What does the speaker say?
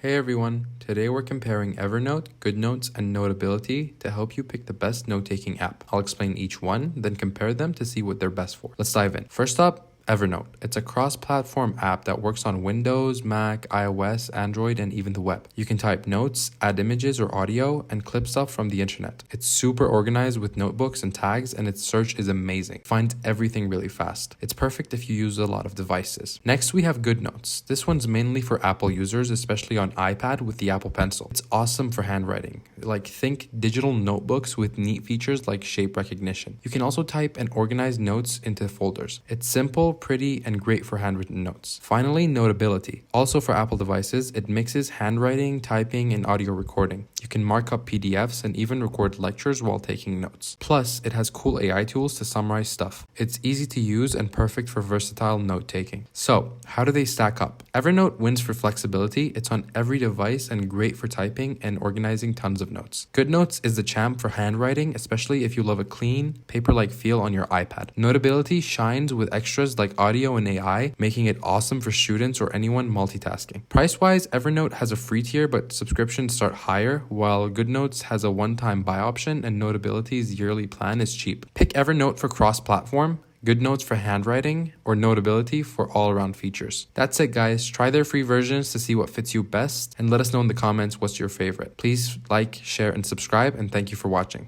Hey everyone, today we're comparing Evernote, Goodnotes, and Notability to help you pick the best note-taking app. I'll explain each one, then compare them to see what they're best for. Let's dive in. First up, Evernote. It's a cross-platform app that works on Windows, Mac, iOS, Android, and even the web. You can type notes, add images or audio, and clip stuff from the internet. It's super organized with notebooks and tags, and its search is amazing. Finds everything really fast. It's perfect if you use a lot of devices. Next, we have Goodnotes. This one's mainly for Apple users, especially on iPad with the Apple Pencil. It's awesome for handwriting. Think digital notebooks with neat features like shape recognition. You can also type and organize notes into folders. It's simple, pretty, and great for handwritten notes. Finally, Notability. Also for Apple devices, it mixes handwriting, typing, and audio recording. You can mark up PDFs and even record lectures while taking notes. Plus, it has cool AI tools to summarize stuff. It's easy to use and perfect for versatile note-taking. So, how do they stack up? Evernote wins for flexibility. It's on every device and great for typing and organizing tons of notes. Goodnotes is the champ for handwriting, especially if you love a clean, paper-like feel on your iPad. Notability shines with extras like audio and AI, making it awesome for students or anyone multitasking. Price-wise, Evernote has a free tier, but subscriptions start higher, while Goodnotes has a one-time buy option and Notability's yearly plan is cheap. Pick Evernote for cross-platform, Goodnotes for handwriting, or Notability for all-around features. That's it, guys. Try their free versions to see what fits you best, and let us know in the comments what's your favorite. Please like, share, and subscribe, and thank you for watching.